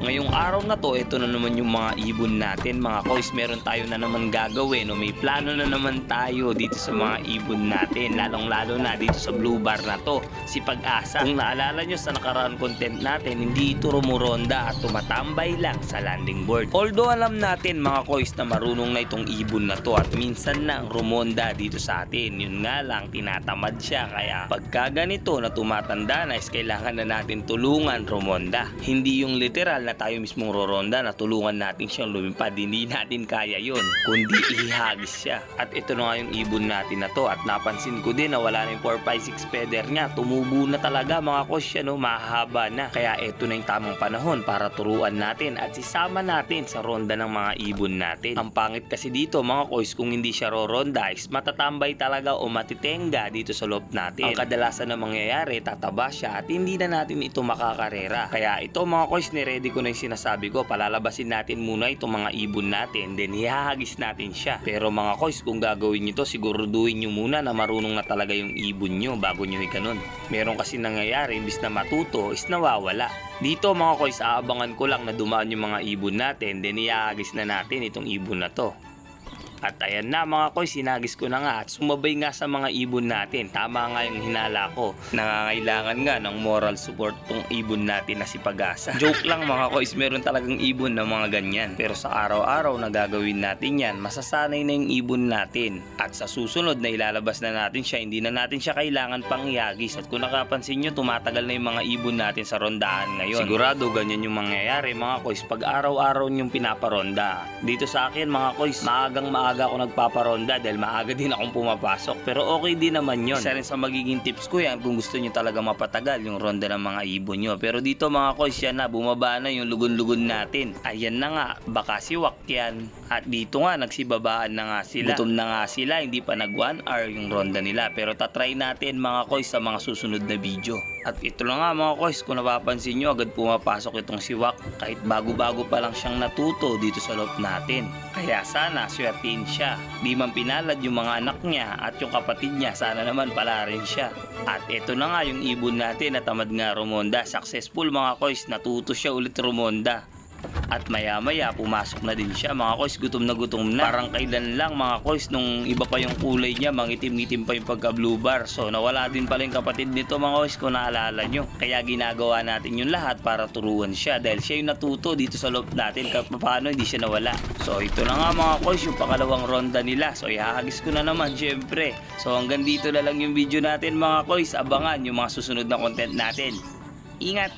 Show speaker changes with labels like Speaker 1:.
Speaker 1: Ngayong araw na to, ito na naman yung mga ibon natin mga koys. Meron tayo na naman gagawin, no? May plano na naman tayo dito sa mga ibon natin, lalong lalo na dito sa blue bar na to, si Pag-asa. Kung naalala nyo sa nakaraan content natin, hindi ito rumuronda at tumatambay lang sa landing board. Although alam natin mga koys na marunong na itong ibon na to at minsan lang rumonda dito sa atin, yun nga lang tinatamad siya, kaya pagka ganito na tumatanda na is kailangan na natin tulungan rumonda. Hindi yung literal na tayo mismong roronda na tulungan natin siyang lumipad, hindi natin kaya yun, kundi ihagis siya. At ito na nga yung ibon natin na to, at napansin ko din na wala na yung 4, 5, 6 feather niya, tumubo na talaga mga koys siya, no? Mahaba na, kaya ito na yung tamang panahon para turuan natin at sisama natin sa ronda ng mga ibon natin. Ang pangit kasi dito mga koys, kung hindi siya roronda is matatambay talaga o matitenga dito sa loob natin. Ang kadalasan na mangyayari, tataba siya at hindi na natin ito makakarera. Kaya ito mga koys, ni-ready ko na yung sinasabi ko, palalabasin natin muna itong mga ibon natin, then hihagis natin siya. Pero mga koys, kung gagawin nyo to, siguraduhin nyo muna na marunong na talaga yung ibon nyo bago nyo ganun. Meron kasi nangyayari, imbis na matuto is nawawala. Dito mga koys, aabangan ko lang na dumaan yung mga ibon natin, then ihagis na natin itong ibon na to. At ayan na mga koys, sinagis ko na nga at sumabay nga sa mga ibon natin. Tama nga yung hinala ko, nangangailangan nga ng moral support tong ibon natin na si Pag-asa. Joke lang mga koys, meron talagang ibon na mga ganyan. Pero sa araw-araw na gagawin natin yan, masasanay na yung ibon natin. At sa susunod na ilalabas na natin siya, hindi na natin siya kailangan pang ihagis. At kung nakapansin nyo, tumatagal na yung mga ibon natin sa rondahan ngayon. Sigurado ganyan yung mangyayari mga koys pag araw-araw yung pinaparonda. Dito sa akin mga koys, maaga ako nagpaparonda dahil maaga din akong pumapasok, pero okay din naman yon. Isa rin sa magiging tips ko yan kung gusto nyo talaga mapatagal yung ronda ng mga ibon nyo. Pero dito mga koys, yan na, bumaba na yung lugon-lugon natin. Ayan na nga, baka siwak yan. At dito nga, nagsibabaan na nga sila, gutom na nga sila, hindi pa nag 1 hour yung ronda nila. Pero tatry natin mga koys sa mga susunod na video. At ito lang nga mga koys, kung napapansin nyo, agad pumapasok itong siwak kahit bago-bago pa lang siyang natuto dito sa loob natin. Kaya sana swertiin siya, di man pinalad yung mga anak niya at yung kapatid niya, sana naman pala rin siya. At ito na nga yung ibon natin na tamad nga rumonda, successful mga koys, natuto siya ulit rumonda. At maya maya pumasok na din siya mga koys, gutom na. Parang kailan lang mga koys, nung iba pa yung kulay niya, mangitim-ngitim pa yung pagka blue bar. So nawala din pala yung kapatid nito mga koys kung naalala nyo. Kaya ginagawa natin yung lahat para turuan siya dahil siya yung natuto dito sa loob natin, kahit paano hindi siya nawala. So ito na nga mga koys, yung pangalawang ronda nila. So ihahagis ko na naman syempre. So hanggang dito na lang yung video natin mga koys, abangan yung mga susunod na content natin. Ingat!